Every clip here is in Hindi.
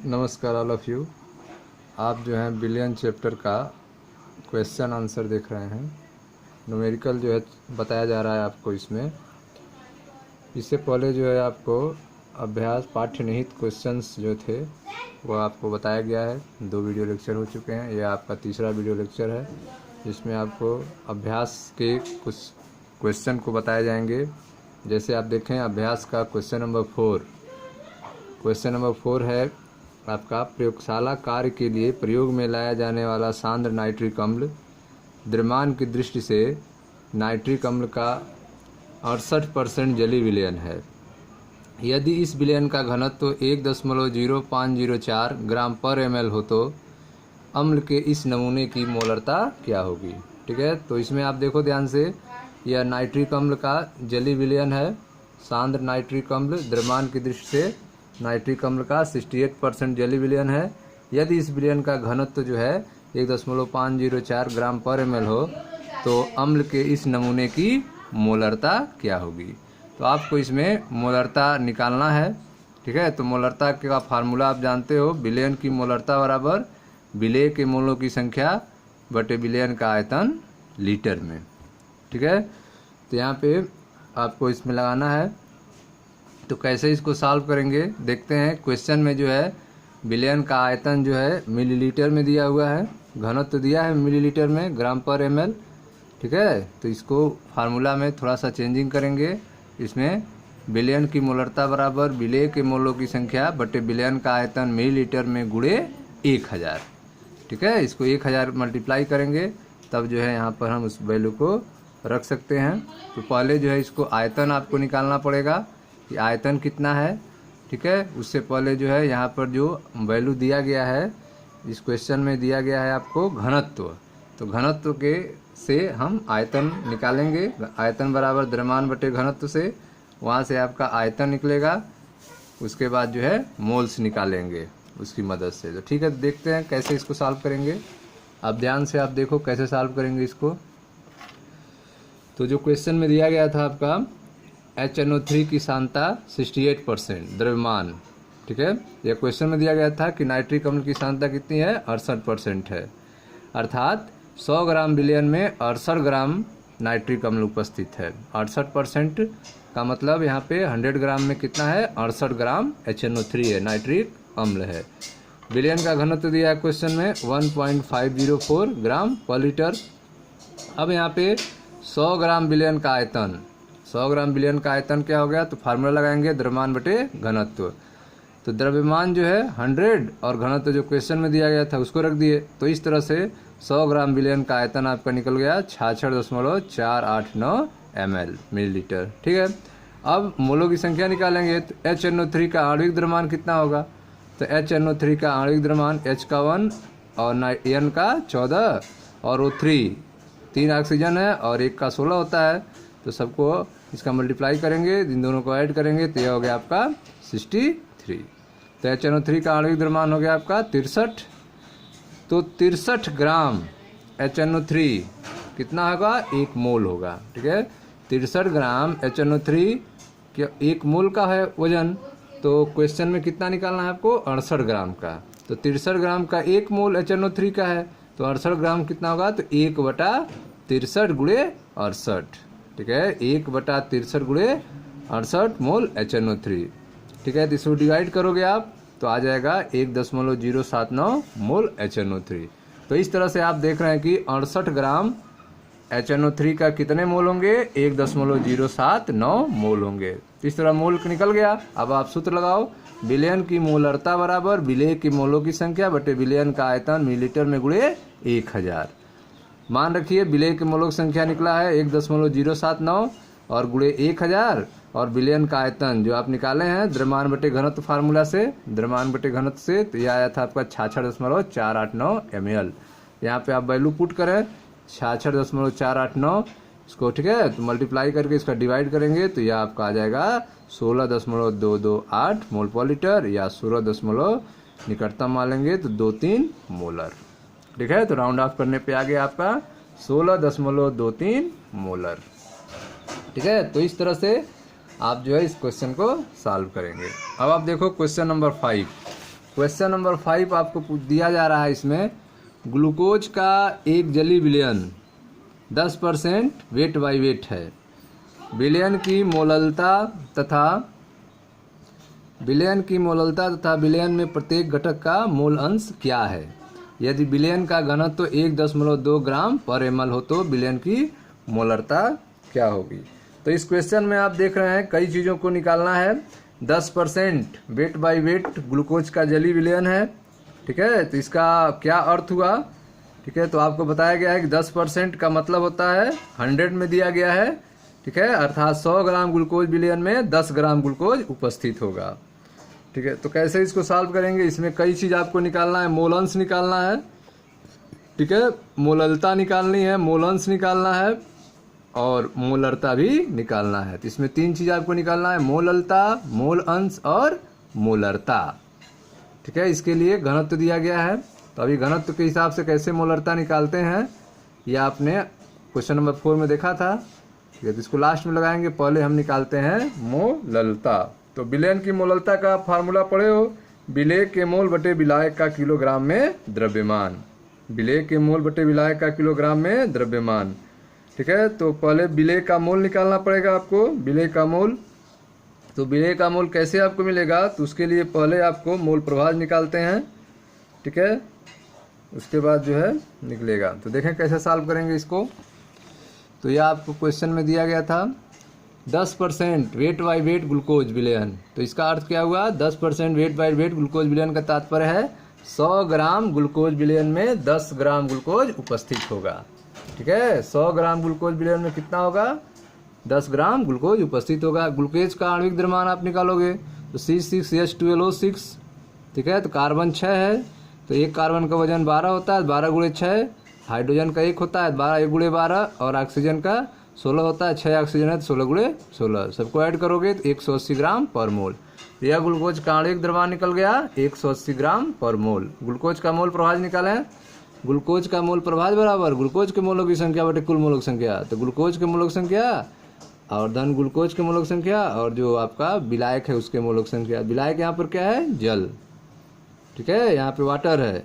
नमस्कार ऑल ऑफ यू। आप जो है बिलियन चैप्टर का क्वेश्चन आंसर देख रहे हैं। न्यूमेरिकल जो है बताया जा रहा है आपको। इससे पहले जो है आपको अभ्यास पाठ्य निहित क्वेश्चंस जो थे वो आपको बताया गया है। 2 वीडियो लेक्चर हो चुके हैं, यह आपका तीसरा वीडियो लेक्चर है जिसमें आपको अभ्यास के कुछ क्वेश्चन को बताए जाएंगे। जैसे आप देखें अभ्यास का क्वेश्चन नंबर 4 है आपका, प्रयोगशाला कार्य के लिए प्रयोग में लाया जाने वाला सांद्र नाइट्रिक अम्ल द्रव्यमान की दृष्टि से नाइट्रिक अम्ल का 68% जलीय विलयन है। यदि इस विलयन का घनत्व 1.0504 ग्राम पर ml हो तो अम्ल के इस नमूने की मोलरता क्या होगी। ठीक है, तो इसमें आप देखो ध्यान से, यह नाइट्रिक अम्ल का जलीय विलयन है। सांद्र नाइट्रिक अम्ल द्रव्यमान की दृष्टि से नाइट्रिक अम्ल का 68% जलीय विलयन है। यदि इस विलयन का घनत्व जो है 1.504 ग्राम पर ml हो तो अम्ल के इस नमूने की मोलरता क्या होगी। तो आपको इसमें मोलरता निकालना है। ठीक है, तो मोलरता का फार्मूला आप जानते हो, विलयन की मोलरता बराबर विलेय के मोलों की संख्या बटे विलयन का आयतन लीटर में। ठीक है, तो यहाँ पे आपको इसमें लगाना है। तो कैसे इसको सॉल्व करेंगे देखते हैं। क्वेश्चन में जो है विलयन का आयतन जो है मिलीलीटर में दिया हुआ है, घनत्व दिया है मिलीलीटर में ग्राम पर ml। ठीक है, तो इसको फार्मूला में थोड़ा सा चेंजिंग करेंगे। इसमें विलयन की मोलरता बराबर विलेय के मोलों की संख्या बटे विलयन का आयतन मिलीलीटर में गुणे 1000। ठीक है, इसको 1000 मल्टीप्लाई करेंगे तब जो है यहाँ पर हम उस वैल्यू को रख सकते हैं। तो पहले जो है इसको आयतन आपको निकालना पड़ेगा कि आयतन कितना है। ठीक है, उससे पहले जो है यहाँ पर जो वैल्यू दिया गया है इस क्वेश्चन में दिया गया है आपको घनत्व, तो घनत्व के से हम आयतन निकालेंगे। आयतन बराबर द्रव्यमान बटे घनत्व से, वहाँ से आपका आयतन निकलेगा। उसके बाद जो है मोल्स निकालेंगे उसकी मदद से। तो ठीक है, देखते हैं कैसे इसको सॉल्व करेंगे। आप ध्यान से आप देखो कैसे सॉल्व करेंगे इसको। तो जो क्वेश्चन में दिया गया था आपका HNO3 की सांद्रता 68% द्रव्यमान। ठीक है, यह क्वेश्चन में दिया गया था कि नाइट्रिक अम्ल की सांद्रता कितनी है, 68% है। अर्थात 100 ग्राम विलयन में 68 ग्राम नाइट्रिक अम्ल उपस्थित है। 68% का मतलब यहाँ पे 100 ग्राम में कितना है, 68 ग्राम HNO3 है, नाइट्रिक अम्ल है। विलयन का घनत्व दिया है क्वेश्चन में 1.504 ग्राम पर लीटर। अब यहाँ पे 100 ग्राम विलयन का आयतन, 100 ग्राम विलयन का आयतन क्या हो गया, तो फार्मूला लगाएंगे द्रव्यमान बटे घनत्व। तो द्रव्यमान जो है 100 और घनत्व जो क्वेश्चन में दिया गया था उसको रख दिए। तो इस तरह से 100 ग्राम विलयन का आयतन आपका निकल गया 66.489 ml मिलीलीटर। ठीक है, अब मोलों की संख्या निकालेंगे। तो HNO3 का आणविक द्रव्यमान कितना होगा, तो HNO3 का आणविक द्रव्यमान H का 1 और N का 14 और O3 3 ऑक्सीजन है और 1 का 16 होता है। तो सबको इसका मल्टीप्लाई करेंगे, इन दोनों को ऐड करेंगे तो यह हो गया आपका 63। तो HNO3 का आणविक द्रव्यमान हो गया आपका 63। तो 63 ग्राम HNO3 कितना होगा, 1 मोल होगा। ठीक है, 63 ग्राम HNO3 के 1 मोल का है वजन। तो क्वेश्चन में कितना निकालना है आपको, 68 ग्राम का। तो 63 ग्राम का 1 मोल HNO3 का है, तो 68 ग्राम कितना होगा, तो 1/63 गुणे 68। ठीक है, 1/63 गुणे 68 मोल HNO3। ठीक है, तो इसको डिवाइड करोगे आप तो आ जाएगा 1.079 मोल HNO3। तो इस तरह से आप देख रहे हैं कि 68 ग्राम HNO3 का कितने मोल होंगे, 1.079 मोल होंगे। तो इस तरह मोल निकल गया। अब आप सूत्र लगाओ, विलयन की मोलरता बराबर विलेय के मोलों की संख्या बटे विलयन का आयतन मिलीलीटर में गुणे 1000। मान रखिए विलेय के मोलों की संख्या निकला है 1.079 और गुणे 1000, और विलयन का आयतन जो आप निकाले हैं द्रव्यमान बटे घनत्व फार्मूला से, द्रव्यमान बटे घनत्व से, तो यह आया था आपका 66.489 ml। यहाँ पे आप वैल्यू पुट करें 66.489 इसको। ठीक है, तो मल्टीप्लाई करके इसका डिवाइड करेंगे तो यह आपका आ जाएगा 16.228 मोल पर लीटर, या 16 निकटतम मान लेंगे तो 23 मोलर। ठीक है, तो राउंड ऑफ करने पे आ गया आपका 16.23 मोलर। ठीक है, तो इस तरह से आप जो है इस क्वेश्चन को सॉल्व करेंगे। अब आप देखो क्वेश्चन नंबर 5। क्वेश्चन नंबर 5 आपको दिया जा रहा है। इसमें ग्लूकोज का एक जली विलयन 10% वेट बाई वेट है। विलयन की मोललता तथा विलयन में प्रत्येक घटक का मोल अंश क्या है। यदि विलयन का घनत्व 1.2 ग्राम पर ml हो तो विलयन की मोलरता क्या होगी। तो इस क्वेश्चन में आप देख रहे हैं कई चीज़ों को निकालना है। 10% वेट बाई वेट ग्लूकोज का जली विलयन है, ठीक है। तो इसका क्या अर्थ हुआ, ठीक है। तो आपको बताया गया है कि 10% का मतलब होता है 100 में दिया गया है, ठीक है। अर्थात 100 ग्राम ग्लूकोज विलयन में 10 ग्राम ग्लूकोज उपस्थित होगा, ठीक है। तो कैसे इसको सॉल्व करेंगे, इसमें कई चीज़ आपको निकालना है। मोल अंश निकालना है, ठीक है। मोललता निकालनी है, मोल अंश निकालना है और मोलरता भी निकालना है। तो इसमें 3 चीज़ आपको निकालना है, मोललता, मोल अंश और मोलरता, ठीक है। इसके लिए घनत्व दिया गया है। तो अभी घनत्व के हिसाब से कैसे मोलरता निकालते हैं यह आपने क्वेश्चन नंबर 4 में देखा था, ठीक है। तो इसको लास्ट में लगाएंगे, पहले हम निकालते हैं मोललता। तो विलयन की मोललता का फार्मूला पढ़े हो, विलेय के मोल बटे विलायक का किलोग्राम में द्रव्यमान। विलेय के मोल बटे विलायक का किलोग्राम में द्रव्यमान, ठीक है। तो पहले विलेय का मोल निकालना पड़ेगा आपको, विलेय का मोल। तो विलेय का मोल कैसे आपको मिलेगा, तो उसके लिए पहले आपको मोल प्रभाज निकालते हैं, ठीक है। उसके बाद जो है निकलेगा। तो देखें कैसे सॉल्व करेंगे इसको। तो यह आपको क्वेश्चन में दिया गया था 10% वेट बाई वेट ग्लूकोज विलयन। तो इसका अर्थ क्या हुआ, 10% वेट बाई वेट ग्लूकोज विलयन का तात्पर्य है 100 ग्राम ग्लूकोज विलयन में 10 ग्राम ग्लूकोज उपस्थित होगा, ठीक है। 100 ग्राम ग्लूकोज विलयन में कितना होगा, 10 ग्राम ग्लूकोज उपस्थित होगा। ग्लूकोज का आणविक द्रव्यमान आप निकालोगे तो C6H12O6, ठीक है। तो कार्बन 6 है, तो एक कार्बन का वजन 12 होता है, 12 गुणे 6। हाइड्रोजन का 1 होता है, 12 1 गुणे 12, और ऑक्सीजन का 16 होता है, 6 ऑक्सीजन है तो 16 गुणे 16। सबको ऐड करोगे तो 180 ग्राम पर मोल। यह ग्लूकोज का आणविक द्रव्यमान निकल गया 180 ग्राम पर मोल। ग्लूकोज का मोल प्रभाज निकालें। ग्लूकोज का मोल प्रभाज बराबर ग्लूकोज के मोलों की संख्या बटे कुल मोलों की संख्या। तो ग्लूकोज के मोलों की संख्या और धन ग्लूकोज के मोलों की संख्या और जो आपका विलायक है उसके मोलों की संख्या। विलायक यहाँ पर क्या है, जल, ठीक है। यहाँ पे वाटर है,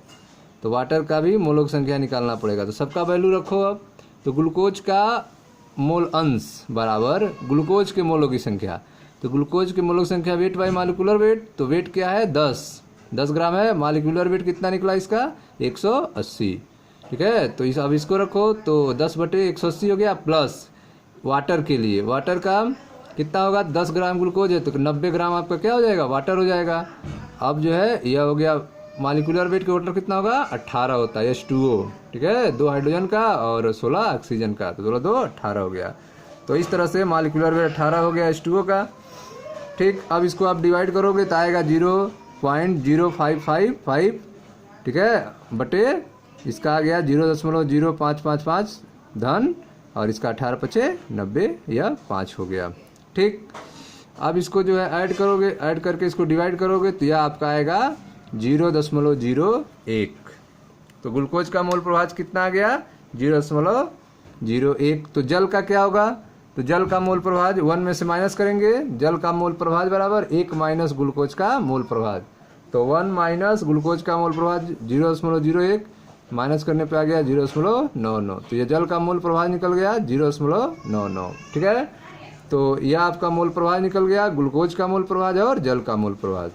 तो वाटर का भी मोलों की संख्या निकालना पड़ेगा। तो सबका वैल्यू रखो अब। तो ग्लूकोज का मोल अंश बराबर ग्लूकोज के मोलों की संख्या। तो ग्लूकोज के मोलों की संख्या वेट बाई मालिकुलर वेट। तो वेट क्या है, 10 ग्राम है। मालिकुलर वेट कितना निकला इसका, 180, ठीक है। तो अब इसको रखो, तो 10 बटे 180 हो गया, प्लस वाटर के लिए वाटर का कितना होगा, 10 ग्राम ग्लूकोज है तो 90 ग्राम आपका क्या हो जाएगा, वाटर हो जाएगा। अब जो है यह हो गया मालिकुलर वेट के वाटर कितना होगा, 18 होता है, H2O, ठीक है। 2 हाइड्रोजन का और 16 ऑक्सीजन का, तो 2 18 हो गया। तो इस तरह से मालिकुलर वेट 18 हो गया H2O का, ठीक। अब इसको आप डिवाइड करोगे तो आएगा 0.0555, ठीक है, बटे इसका आ गया 0.0555 धन, और इसका 18 पचे 90 या 5 हो गया, ठीक। अब इसको जो है ऐड करोगे, ऐड करके इसको डिवाइड करोगे तो यह आपका आएगा 0.01। तो ग्लूकोज का मोल प्रभाज कितना आ गया, 0.01। तो जल का क्या होगा, तो जल का मोल प्रभाज 1 में से माइनस करेंगे। जल का मोल प्रभाज बराबर 1 माइनस ग्लूकोज का मोल प्रभाज। तो 1 माइनस ग्लूकोज का मोल प्रभाज 0.01 माइनस करने पे आ गया 0.99। तो ये जल का मोल प्रभाज निकल गया 0.99, ठीक है। तो यह आपका मोल प्रभाज निकल गया, ग्लूकोज का मोल प्रभाज और जल का मोल प्रभाज,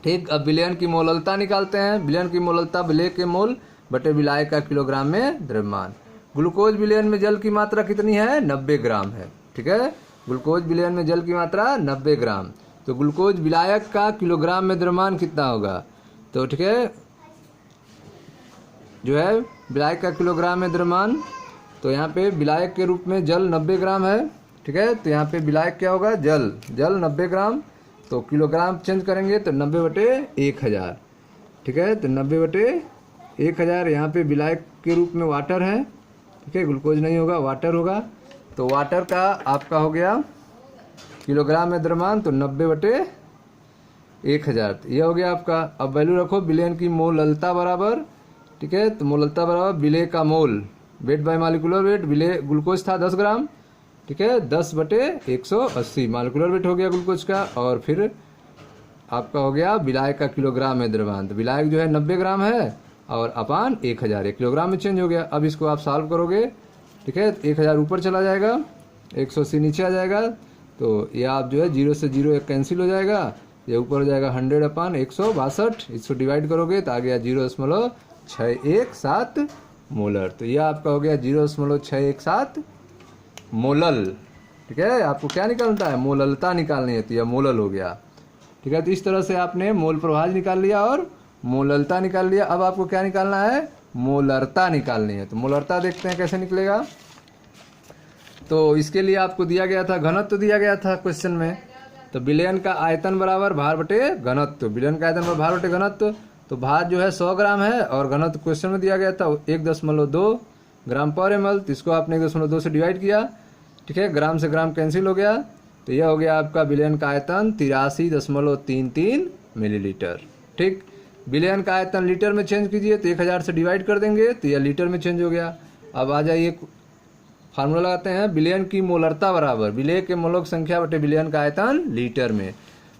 ठीक। अब विलयन की मोललता निकालते हैं। विलयन की मोललता विलेय के मोल बटे विलायक का किलोग्राम में द्रव्यमान। ग्लूकोज विलयन में जल की मात्रा कितनी है, 90 ग्राम है, ठीक है। ग्लूकोज विलयन में जल की मात्रा 90 ग्राम। तो ग्लूकोज विलायक का किलोग्राम में द्रव्यमान कितना होगा, तो ठीक है, जो है विलायक का किलोग्राम में द्रव्यमान। तो यहाँ पे विलायक के रूप में जल 90 ग्राम है, ठीक है। तो यहाँ पे विलायक क्या होगा, जल 90 ग्राम। तो किलोग्राम चेंज करेंगे तो 90 बटे 1000, ठीक है। तो 90 बटे 1000 यहाँ पे विलायक के रूप में वाटर है, ठीक है। ग्लूकोज नहीं होगा, वाटर होगा। तो वाटर का आपका हो गया किलोग्राम में द्रव्यमान, तो 90 बटे 1000 यह हो गया आपका। अब वैल्यू रखो विलयन की मोललता बराबर, ठीक है। तो मोललता बराबर विलेय का मोल वेट बाय मालिकुलर वेट। विलेय ग्लूकोज था 10 ग्राम, ठीक है, 10 बटे 180 मालिकुलर वेट हो गया ग्लूकोज का। और फिर आपका हो गया विलायक का किलोग्राम में द्रव्यमान। तो विलायक जो है 90 ग्राम है और अपान 1000 किलोग्राम में चेंज हो गया। अब इसको आप सॉल्व करोगे, ठीक है, 1000 ऊपर चला जाएगा, 180 नीचे आ जाएगा। तो ये आप जो है 0 से 0 एक कैंसिल हो जाएगा, ये ऊपर हो जाएगा 100 अपान 162। इसको डिवाइड करोगे तो आ गया 0.617 मोलर। तो यह आपका हो गया 0.617 मोलल। ठीक है, आपको क्या निकालना है, मोललता निकालनी होती है, मोलल हो गया। ठीक है, तो इस तरह से आपने मोल प्रभाज निकाल लिया और मोललता निकाल लिया। अब आपको क्या निकालना है, मोलरता निकालनी है। तो मोलरता देखते हैं कैसे निकलेगा। तो इसके लिए आपको दिया गया था घनत्व, तो दिया गया था क्वेश्चन में। तो विलयन का आयतन बराबर भार बटे घनत्व। विलयन का आयतन बराबर भार बटे घनत्व। तो भार जो है 100 ग्राम है और घनत्व क्वेश्चन में दिया गया था 1.2 ग्राम पर ml। तो इसको आपने 1.2 से डिवाइड किया। ठीक है, ग्राम से ग्राम कैंसिल हो गया। तो यह हो गया आपका विलयन का आयतन 83.33 मिलीलीटर। ठीक, विलयन का आयतन लीटर में चेंज कीजिए तो 1000 से डिवाइड कर देंगे तो यह लीटर में चेंज हो गया। अब आ जाइए फार्मूला लगाते हैं, विलयन की मोलरता बराबर विलेय के मोलों की संख्या बटे विलयन का आयतन लीटर में।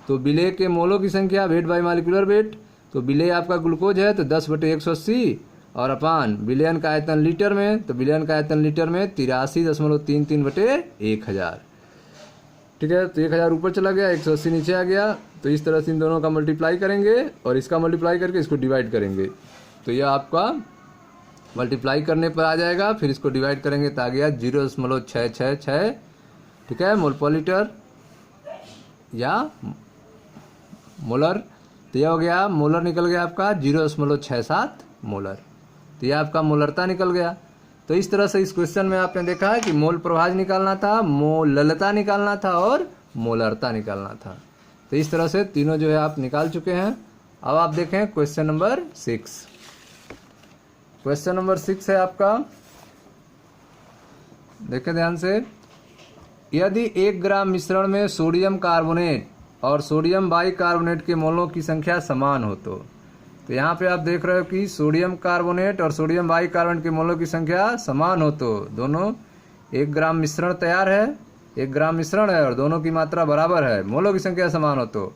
तो विलेय के मोलों की संख्या वेट बाई मालिकुलर वेट। तो विलेय आपका ग्लूकोज है तो 10/180 और अपान विलयन का आयतन लीटर में। तो विलयन का आयतन लीटर में 83.33/1000। ठीक है, तो 1000 ऊपर चला गया, 180 नीचे आ गया। तो इस तरह से इन दोनों का मल्टीप्लाई करेंगे और इसका मल्टीप्लाई करके इसको डिवाइड करेंगे। तो यह आपका मल्टीप्लाई करने पर आ जाएगा, फिर इसको डिवाइड करेंगे तो आ गया 0.666। ठीक है, मोल पर लीटर या मोलर। तो यह हो गया मोलर निकल गया आपका 0.67 मोलर। तो यह आपका मोलरता निकल गया। तो इस तरह से इस क्वेश्चन में आपने देखा है कि मोल प्रभाज निकालना था, मोललता निकालना था और मोलरता निकालना था। तो इस तरह से तीनों जो है आप निकाल चुके हैं। अब आप देखें क्वेश्चन नंबर 6। क्वेश्चन नंबर 6 है आपका, देखें ध्यान से। यदि 1 ग्राम मिश्रण में सोडियम कार्बोनेट और सोडियम बाइकार्बोनेट के मोलों की संख्या समान हो तो यहाँ पे आप देख रहे हो कि सोडियम कार्बोनेट और सोडियम बाइकार्बोनेट के मोलों की संख्या समान हो तो दोनों 1 ग्राम मिश्रण तैयार है, 1 ग्राम मिश्रण है और दोनों की मात्रा बराबर है, मोलों की संख्या समान हो तो।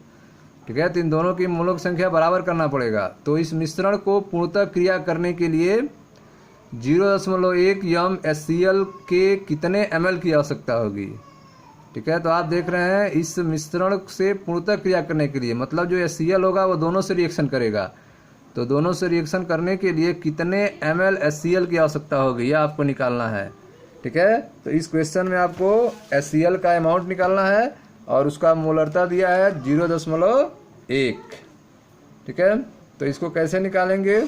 ठीक है, तो इन दोनों की मोलों की संख्या बराबर करना पड़ेगा। तो इस मिश्रण को पूर्णतः क्रिया करने के लिए 0.1 यम HCl के कितने ml की आवश्यकता होगी। ठीक है, तो आप देख रहे हैं इस मिश्रण से पूर्णतः क्रिया करने के लिए मतलब जो HCl होगा वो दोनों से रिएक्शन करेगा। तो दोनों से रिएक्शन करने के लिए कितने ml HCl की आवश्यकता होगी यह आपको निकालना है। ठीक है, तो इस क्वेश्चन में आपको HCl का अमाउंट निकालना है और उसका मोलरता दिया है 0.1। ठीक है, तो इसको कैसे निकालेंगे,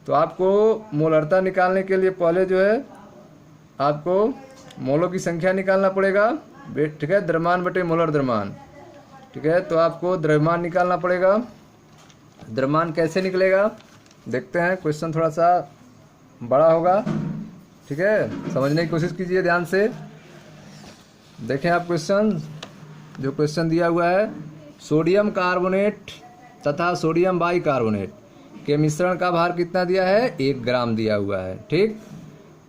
तो आपको मोलरता निकालने के लिए पहले जो है आपको मोलों की संख्या निकालना पड़ेगा। ठीक है, द्रव्यमान बटे मोलर द्रव्यमान। ठीक है, तो आपको द्रव्यमान निकालना पड़ेगा। द्रव्यमान कैसे निकलेगा देखते हैं, क्वेश्चन थोड़ा सा बड़ा होगा। ठीक है, समझने की कोशिश कीजिए ध्यान से। देखें आप क्वेश्चन, जो क्वेश्चन दिया हुआ है, सोडियम कार्बोनेट तथा सोडियम बाइकार्बोनेट के मिश्रण का भार कितना दिया है, 1 ग्राम दिया हुआ है। ठीक,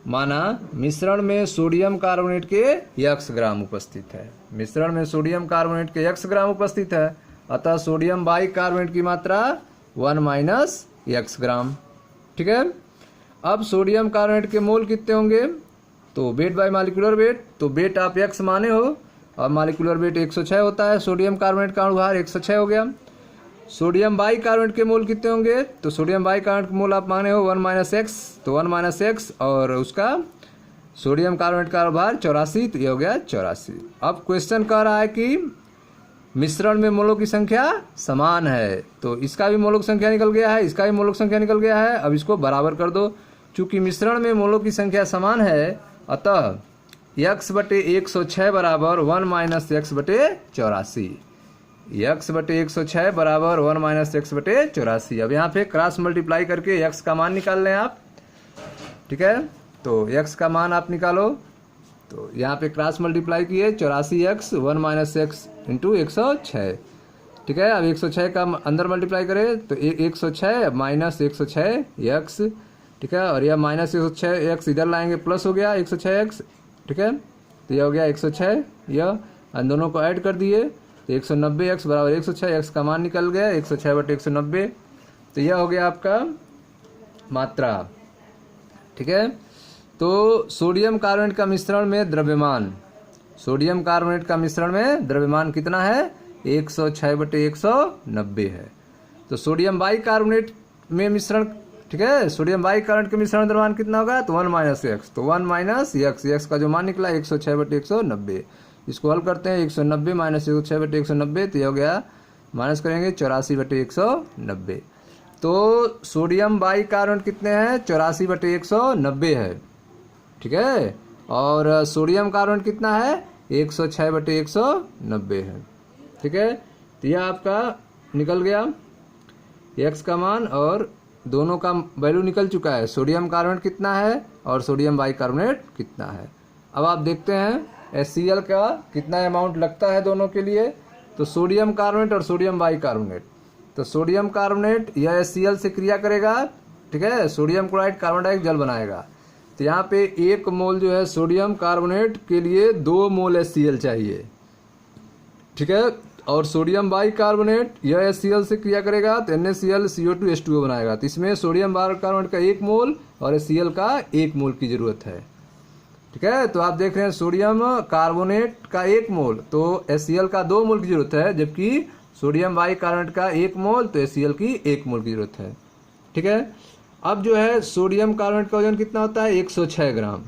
माना मिश्रण में सोडियम कार्बोनेट के x ग्राम उपस्थित है, मिश्रण में सोडियम कार्बोनेट के x ग्राम उपस्थित है, अतः सोडियम बाइकार्बोनेट की मात्रा 1 - x ग्राम। ठीक है, अब सोडियम कार्बोनेट के मोल कितने होंगे, तो वेट बाय मालिकुलर वेट। तो वेट आप x माने हो और मालिकुलर वेट 106 होता है। सोडियम कार्बोनेट का अणुभार 106 हो गया। सोडियम बाइकार्बोनेट के मोल कितने होंगे, तो सोडियम बाइकार्बोनेट के मोल आप माने हो 1 - x। तो 1 - x और उसका सोडियम कार्बोनेट का भार 84, तो ये हो गया 84। अब क्वेश्चन कह रहा है कि मिश्रण में मोलों की संख्या समान है, तो इसका भी मोलों की संख्या निकल गया है, इसका भी मोलों की संख्या निकल गया है। अब इसको बराबर कर दो। चूंकि मिश्रण में मोलों की संख्या समान है अतः x बटे 106 बराबर 1 - x बटे 84। x बटे 106 बराबर 1 - x बटे 84। अब यहाँ पे क्रॉस मल्टीप्लाई करके x का मान निकाल लें आप। ठीक है, तो x का मान आप निकालो। तो यहाँ पे क्रॉस मल्टीप्लाई किए 84x 1 - x इंटू 106। ठीक है, अब 106 का अंदर मल्टीप्लाई करें तो 106 माइनस 106 x। ठीक है, और यह माइनस 106 x इधर लाएंगे प्लस हो गया 106 x। ठीक है, तो यह हो गया 106, यह इन दोनों को ऐड कर दिए तो 190x बराबर 106, x का मान निकल गया 106/190। तो यह हो गया आपका मात्रा। ठीक है, तो सोडियम कार्बोनेट का मिश्रण में द्रव्यमान, सोडियम कार्बोनेट का मिश्रण में द्रव्यमान कितना है 106/190 है। तो सोडियम बाइकार्बोनेट में मिश्रण, ठीक है, सोडियम बाइकार्बोनेट के मिश्रण द्रव्यमान कितना होगा तो 1 - x, तो 1 - x का जो मान निकला 106/190। इसको हल करते हैं 190 - 106/190, तो यह हो गया माइनस करेंगे 84/190। तो सोडियम बाइकार्बोनेट कितने हैं 84/190 है। ठीक है, और सोडियम कार्बोनेट कितना है 106/190 है। ठीक है, तो यह आपका निकल गया x का मान और दोनों का वैल्यू निकल चुका है। सोडियम कार्बोनेट कितना है और सोडियम बाइकार्बोनेट कितना है। अब आप देखते हैं HCl का कितना अमाउंट लगता है दोनों के लिए। तो सोडियम कार्बोनेट और सोडियम बाइकार्बोनेट, तो सोडियम कार्बोनेट यह HCl से क्रिया करेगा। ठीक है, सोडियम क्लोराइड कार्बन डाइऑक्साइड जल बनाएगा। तो यहाँ पे 1 मोल जो है सोडियम कार्बोनेट के लिए 2 मोल HCl चाहिए। ठीक है, और सोडियम बाइकार्बोनेट यह HCl से क्रिया करेगा तो NaCl CO2 H2O बनाएगा। तो इसमें सोडियम बाइकार्बोनेट का 1 मोल और HCl का 1 मोल की जरूरत है। ठीक है, तो आप देख रहे हैं सोडियम कार्बोनेट का 1 मोल तो HCl का 2 मोल की जरूरत है, जबकि सोडियम बाइकार्बोनेट का 1 मोल तो HCl की 1 मोल की जरूरत है। ठीक है, अब जो है सोडियम कार्बोनेट का वजन कितना होता है 106 ग्राम।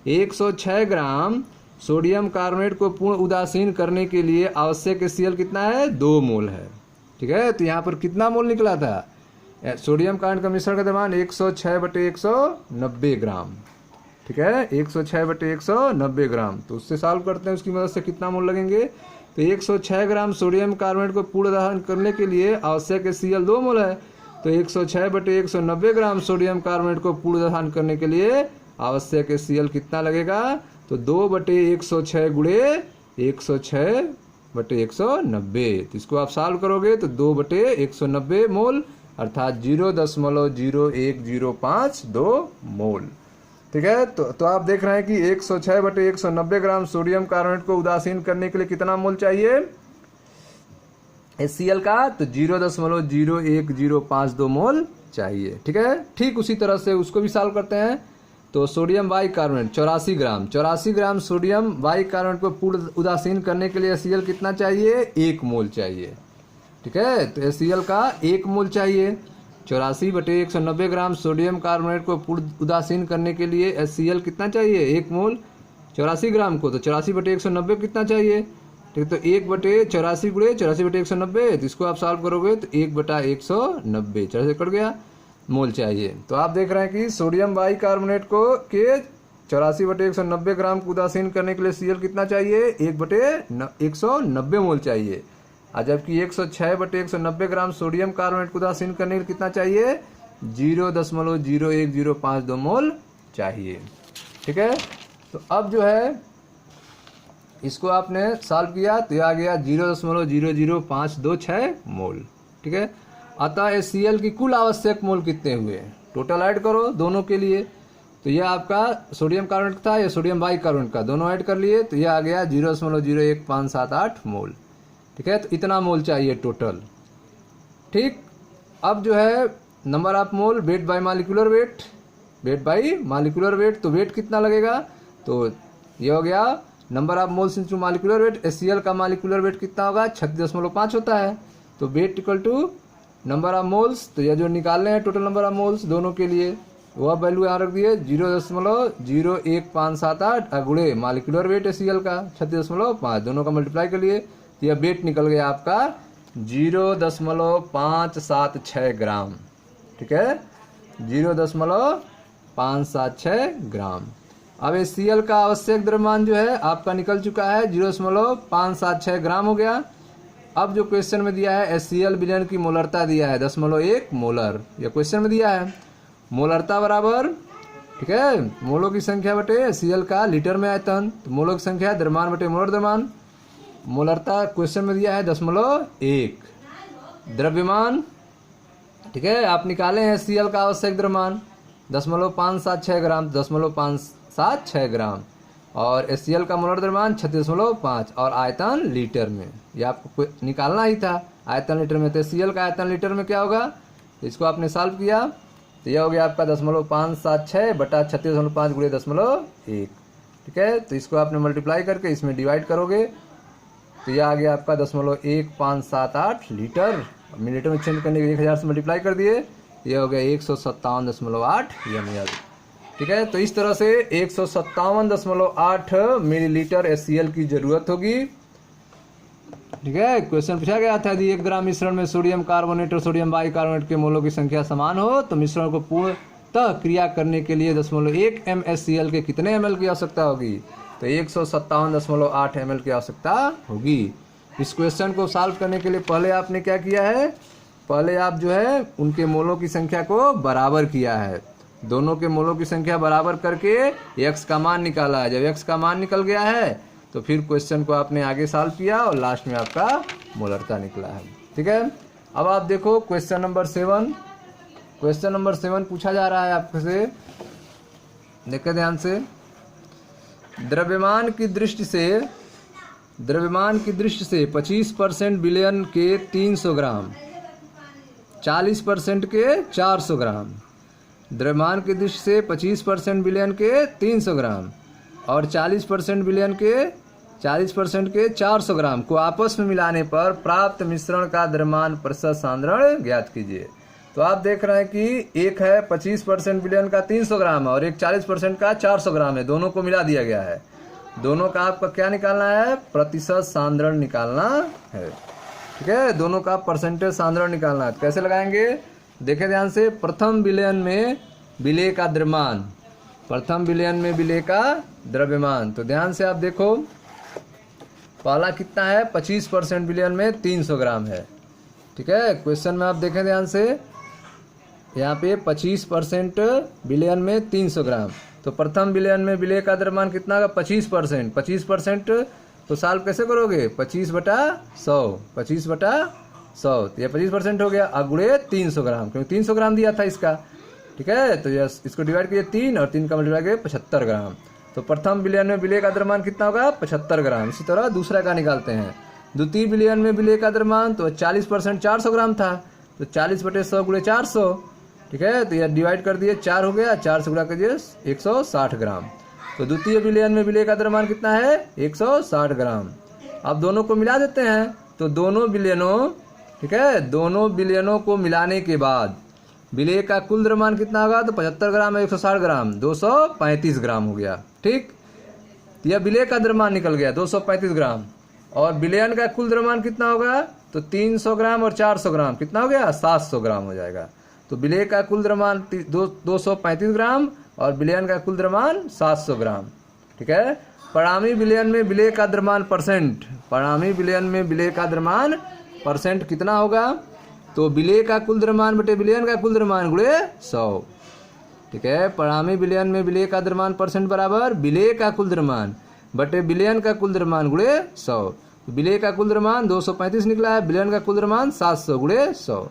106 ग्राम सोडियम कार्बोनेट को पूर्ण उदासीन करने के लिए आवश्यक HCl कितना है 2 मोल है। ठीक है, तो यहाँ पर कितना मोल निकला था सोडियम कार्बोनेट का मिश्रण का द्रव्यमान 106/190 ग्राम। ठीक है, 106/190 ग्राम। तो उससे सॉल्व करते हैं, उसकी मदद से कितना मोल लगेंगे। तो 106 ग्राम सोडियम कार्बोनेट को पूर्ण उदासीन करने के लिए आवश्यक HCl 2 मोल है। तो 106/190 ग्राम सोडियम कार्बोनेट को पूर्ण उदासीन करने के लिए आवश्यक HCl कितना लगेगा तो 2/106 गुणे 106/190। तो इसको आप सॉल्व करोगे तो 2/190 मोल अर्थात 0.0105 मोल। ठीक है, तो आप देख रहे हैं कि 106/190 ग्राम सोडियम कार्बोनेट को उदासीन करने के लिए कितना मोल चाहिए HCl का तो 0.0105 मोल चाहिए। ठीक है, ठीक उसी तरह से उसको भी सॉल्व करते हैं। तो sodium bicarbonate 84 gram sodium bicarbonate को पूर्ण उदासीन करने के लिए HCl कितना चाहिए 1 मोल चाहिए। ठीक है, तो HCl का 1 मोल चाहिए। 84/190 ग्राम सोडियम कार्बोनेट को पूर्ण उदासीन करने के लिए HCl कितना चाहिए 1 मोल 84 ग्राम को, तो 84/190 कितना चाहिए। ठीक, तो 1/84 गुणे 84/190, तो इसको आप सॉल्व करोगे तो 1/190 चल कट गया मोल चाहिए। तो आप देख रहे हैं कि सोडियम बाइकार्बोनेट को के 84/190 ग्राम को उदासीन करने के लिए HCl कितना चाहिए 1/190 मोल चाहिए, और जबकि 106/190 ग्राम सोडियम कार्बोनेट को उदासीन करने के लिए कितना चाहिए 0.0105 मोल चाहिए। ठीक है, तो अब जो है इसको आपने सॉल्व किया तो यह आ गया 0.00526 मोल। ठीक है, अतः HCl की कुल आवश्यक मोल कितने हुए टोटल ऐड करो दोनों के लिए। तो यह आपका सोडियम कार्बोनेट था, या सोडियम बाइकार्बोनेट का, दोनों ऐड कर लिए तो यह आ गया 0.01578 मोल। ठीक है, तो इतना मोल चाहिए टोटल। ठीक, अब जो है number of mole weight by molecular weight, weight by molecular weight, तो वेट कितना लगेगा तो ये हो गया number of moles into molecular weight. HCl का मॉलिक्यूलर वेट कितना होगा 36.5 होता है, तो weight equal to number of moles, तो यह जो निकालने हैं टोटल नंबर ऑफ मोल्स दोनों के लिए वह वैल्यू यहाँ रख दिए 0.01578 गुणे मॉलिक्यूलर वेट HCl का 36.5, दोनों का मल्टीप्लाई कर लिए तो यह वेट निकल गया आपका 0.576 ग्राम। ठीक है, 0.576 ग्राम। अब HCl का आवश्यक द्रव्यमान जो है आपका निकल चुका है 0.576 ग्राम हो गया। अब जो क्वेश्चन में दिया है HCl विलयन की मोलरता दिया है 10.1 मोलर, यह क्वेश्चन में दिया है। मोलरता बराबर, ठीक है, मोलों की संख्या बटे HCl का लीटर में आयतन, तो मोलों की संख्या द्रव्यमान बटे मोलर द्रव्यमान। मोलरता क्वेश्चन में दिया है 10.1 द्रव्यमान। ठीक है, आप निकाले हैं HCl का आवश्यक द्रव्यमान 10.576 ग्राम, 10.576 ग्राम, और HCl का मोलर द्रव्यमान 36.5 और आयतन लीटर में। ये आपको निकालना ही था आयतन लीटर में। तो HCl का आयतन लीटर में क्या होगा, इसको आपने सॉल्व किया तो यह हो गया आपका 0.576 बटा 36.5 गुणे 0.1। ठीक है, तो इसको आपने मल्टीप्लाई करके इसमें डिवाइड करोगे तो यह आ गया आपका 0.1578 लीटर। मिलीलीटर में चेंज करने के 1000 से मल्टीप्लाई कर दिए, यह हो गया 157.8 ml। ठीक है, तो इस तरह से 157.8 मिलीलीटर HCl की जरूरत होगी। ठीक है, क्वेश्चन पूछा गया था यदि 1 ग्राम मिश्रण में सोडियम कार्बोनेट और सोडियम बाइकार्बोनेट के मोलों की संख्या समान हो तो मिश्रण को पूर्णतः क्रिया करने के लिए 0.1 m HCl के कितने ml की आवश्यकता होगी, तो 157.8 ml की आवश्यकता होगी। इस क्वेश्चन को सॉल्व करने के लिए पहले आपने क्या किया है, पहले आप जो है उनके मोलों की संख्या को बराबर किया है। दोनों के मोलों की संख्या बराबर करके x का मान निकाला है। जब x का मान निकल गया है तो फिर क्वेश्चन को आपने आगे सॉल्व किया और लास्ट में आपका मोलरता निकला है। ठीक है, अब आप देखो क्वेश्चन नंबर 7। क्वेश्चन नंबर 7 पूछा जा रहा है आपसे, देखिए ध्यान से। द्रव्यमान की दृष्टि से 25% विलयन के 300 ग्राम, 40% के 400 ग्राम। द्रव्यमान की दृष्टि से 25% विलयन के 300 ग्राम और 40% विलयन के 400 ग्राम को आपस में मिलाने पर प्राप्त मिश्रण का द्रव्यमान प्रतिशत सांद्रण ज्ञात कीजिए। तो आप देख रहे हैं कि एक है 25% विलयन का 300 ग्राम और एक 40% का 400 ग्राम है, दोनों को मिला दिया गया है। दोनों का आपका क्या निकालना है, प्रतिशत सांद्रण निकालना है। ठीक है, दोनों का परसेंटेज सांद्रण निकालना है। कैसे लगाएंगे, देखें ध्यान से। प्रथम विलयन में विलेय का द्रव्यमान, प्रथम विलयन में विलेय का द्रव्यमान, तो ध्यान से आप देखो पहला कितना है, 25% विलयन में 300 ग्राम है। ठीक है, क्वेश्चन में आप देखें ध्यान से, यहाँ पे 25% विलयन में 300 ग्राम, तो प्रथम विलयन में विलेय का द्रव्यमान कितना होगा, 25%। 25% तो सॉल्व कैसे करोगे, 25/100, 25/100, तो यह 25% हो गया। अगुणे 300 ग्राम, क्योंकि 300 ग्राम दिया था इसका। ठीक है, तो यस इसको डिवाइड कीजिए 3 और 3 का मल्टीप्लाई कीजिए 75 ग्राम। तो प्रथम विलयन में विलेय का द्रव्यमान कितना होगा, 75 ग्राम। इसी तरह दूसरा का निकालते हैं। द्वितीय विलयन में विलेय का द्रव्यमान तो 40% 400 ग्राम था, तो 40/100 गुणे 400। ठीक है, तो यह डिवाइड कर दिए, 4 हो गया, 4 से गुणा कीजिए 160 ग्राम। तो द्वितीय विलयन में विलेय का द्रव्यमान कितना है, 160 ग्राम। अब दोनों को मिला देते हैं, तो दोनों विलयनों, ठीक है, दोनों विलयनों को मिलाने के बाद विलेय का कुल द्रव्यमान कितना होगा, तो 75 ग्राम है 160 ग्राम, 235 ग्राम हो गया। ठीक, यह विलेय का द्रव्यमान निकल गया 235 ग्राम। और विलयन का कुल द्रव्यमान कितना होगा, तो 300 ग्राम और 400 ग्राम कितना हो गया, 700 ग्राम हो जाएगा। तो विलेय का कुल द्रव्यमान 235 ग्राम और विलयन का कुल द्रव्यमान 700 ग्राम। ठीक है, परिणामी विलयन में विलेय का द्रव्यमान परसेंट, परिणामी विलयन में विलेय का द्रव्यमान परसेंट कितना होगा, तो विलेय का कुल द्रव्यमान बटे विलयन का कुल द्रव्यमान गुणे 100। ठीक है, परिणामी विलयन में विलेय का द्रव्यमान परसेंट बराबर विलेय का कुल द्रव्यमान बटे विलयन का कुल द्रव्यमान गुणे 100। विलेय का कुल द्रव्यमान 235 निकला है, विलयन का कुल द्रव्यमान 700 गुणे 100।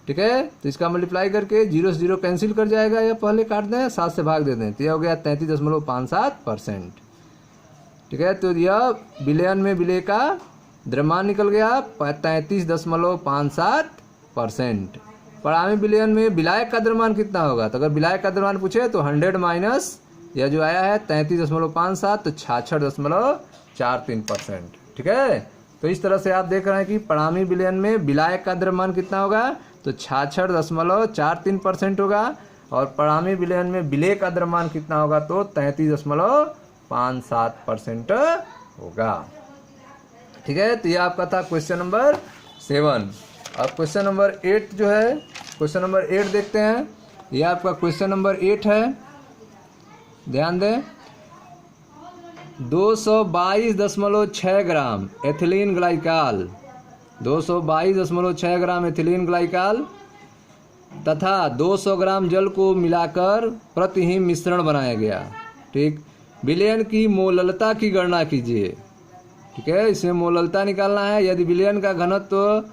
ठीक है, तो इसका मल्टीप्लाई करके 0 से 0 कैंसिल कर जाएगा, या पहले काट दें 7 से भाग दे दें, तो यह हो गया 33.57%। ठीक है, तो यह विलयन में विलेय का द्रव्यमान निकल गया 33.57%। परिणामी विलयन में विलायक का द्रव्यमान कितना होगा, तो अगर विलायक का द्रव्यमान पूछे तो 100 माइनस यह जो आया है 33.57, तो 66.43%। ठीक है, तो इस तरह से आप देख रहे हैं कि परिणामी विलयन में विलायक का द्रव्यमान कितना होगा, तो 66.43% होगा, और परिणामी विलयन में विलेय का द्रव्यमान कितना होगा, तो 33.57% होगा। ठीक है, तो ये आपका था क्वेश्चन नंबर 7। अब क्वेश्चन नंबर 8 जो है, क्वेश्चन नंबर 8 देखते हैं। ये आपका क्वेश्चन नंबर 8 है, ध्यान दें। 222.6 ग्राम एथिलीन ग्लाइकाल, 222.6 ग्राम एथिलीन ग्लाइकाल तथा 200 ग्राम जल को मिलाकर प्रतिहिम मिश्रण बनाया गया। ठीक, विलयन की मोललता की गणना कीजिए। ठीक है, इसमें मोललता निकालना है। यदि विलयन का घनत्व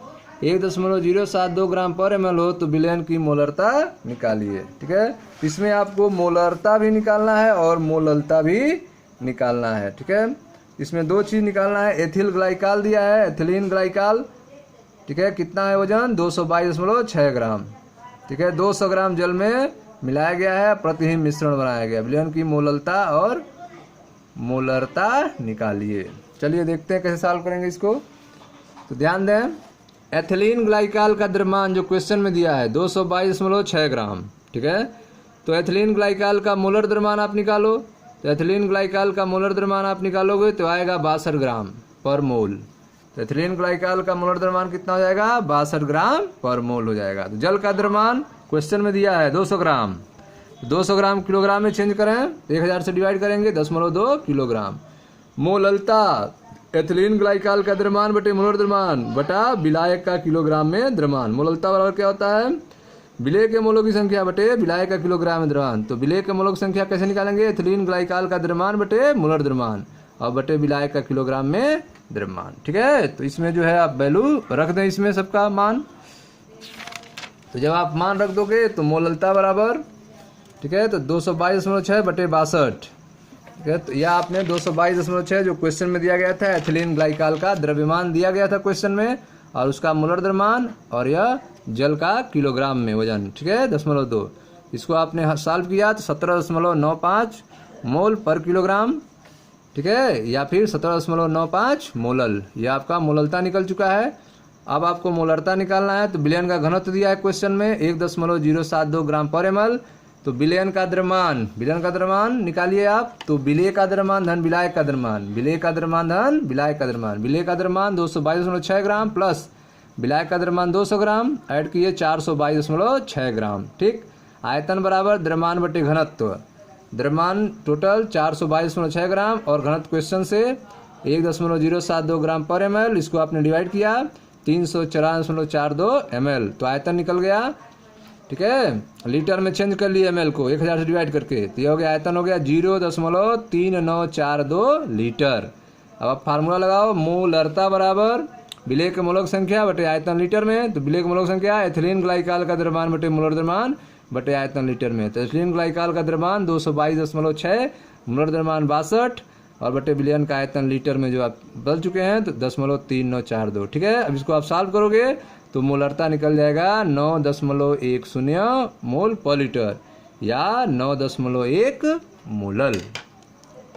1.072 ग्राम पर ml हो तो विलयन की मोलरता निकालिए। ठीक है, इसमें आपको मोलरता भी निकालना है और मोललता भी निकालना है। ठीक है, इसमें दो चीज़ निकालना है। एथिल ग्लाइकाल दिया है, एथिलीन ग्लाइकाल। ठीक है, कितना है वजन 222.6 ग्राम। ठीक है, 200 ग्राम जल में मिलाया गया है, प्रतिहिम मिश्रण बनाया गया। विलयन की मोललता और मोलरता निकालिए। चलिए देखते हैं कैसे सॉल्व करेंगे इसको। तो ध्यान दें, एथिलीन ग्लाइकाल का द्रव्यमान जो क्वेश्चन में दिया है 222.6 ग्राम। ठीक है, तो एथिलीन ग्लाइकाल का मोलर द्रव्यमान आप निकालो। तो एथिलीन ग्लाइकाल का मोलर द्रव्यमान आप निकालोगे तो आएगा 62 ग्राम पर मोल। तो एथिलीन ग्लाइकाल का मोलर द्रव्यमान कितना हो जाएगा 62 ग्राम पर मोल हो जाएगा। तो जल का द्रव्यमान क्वेश्चन में दिया है 200 ग्राम। 200 ग्राम किलोग्राम में चेंज करें, 1000 से डिवाइड करेंगे 10.2 किलोग्राम। मोललता एथिलीन ग्लाइकाल का द्रव्यमान बटे मोलर द्रव्यमान बटा विलायक का किलोग्राम में द्रव्यमान। मोललता बराबर क्या होता है, विलेय के मोलों की संख्या बटे विलायक का किलोग्राम में द्रव्यमान। तो विलेय के मोलों की संख्या कैसे निकालेंगे, एथिलीन ग्लाइकाल का द्रव्यमान बटे मोलर द्रव्यमान और बटे विलायक का किलोग्राम में द्रव्यमान। ठीक है, तो इसमें जो है आप वैल्यू रख दें, इसमें सबका मान। तो जब आप मान रख दोगे तो मोललता बराबर, ठीक है, तो 222.6 बटे 62। ठीक है, तो यह आपने 222.6 जो क्वेश्चन में दिया गया था एथिलीन ग्लाइकाल का द्रव्यमान दिया गया था क्वेश्चन में, और उसका मोलर द्रव्यमान, और यह जल का किलोग्राम में वजन। ठीक है, 10.2। इसको आपने सॉल्व किया तो 17.95 मोल पर किलोग्राम। ठीक है, या फिर 17.95 मोलल, यह आपका मोललता निकल चुका है। अब आपको मोलरता निकालना है। तो विलयन का घनत्व दिया है क्वेश्चन में 1.072 ग्राम पर ml। तो विलयन का द्रव्यमान निकालिए आप। तो विलेय का द्रव्यमान धन विलायक का द्रव्यमान, विलेय का द्रव्यमान धन विलायक का द्रव्यमान। विलेय का द्रव्यमान 222.6 ग्राम प्लस विलायक का द्रव्यमान 200 ग्राम, ऐड किए 422.6 ग्राम। ठीक, आयतन बराबर द्रव्यमान बटे घनत्व। द्रव्यमान टोटल 422.6 ग्राम और घनत्व क्वेश्चन से 1.072 ग्राम पर ml। इसको आपने डिवाइड किया 354.42 ml, तो आयतन निकल गया। ठीक है, लीटर में चेंज कर लिए ml को 1000 से डिवाइड करके, तो ये हो गया आयतन हो गया 0.3942 लीटर। अब आप फार्मूला लगाओ, मोलरता बराबर विलेय के मोलों की संख्या बटे आयतन लीटर में। तो विलेय के मोलों की संख्या एथिलीन ग्लाइकाल का द्रव्यमान बटे मोलर द्रव्यमान बटे आयतन लीटर में। तो एथिलीन ग्लाइकाल का द्रव्यमान 222.6, मोलर द्रव्यमान 62 और बटे विलयन का आयतन लीटर में जो आप बदल चुके हैं तो 0.3942। ठीक है, अब इसको आप सॉल्व करोगे तो मोलरता निकल जाएगा 9.10 मोल पर लीटर या 9.1 मोलल।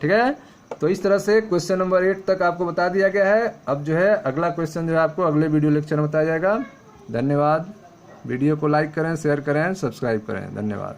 ठीक है, तो इस तरह से क्वेश्चन नंबर 8 तक आपको बता दिया गया है। अब जो है अगला क्वेश्चन जो है आपको अगले वीडियो लेक्चर में बताया जाएगा। धन्यवाद। वीडियो को लाइक करें, शेयर करें, सब्सक्राइब करें। धन्यवाद।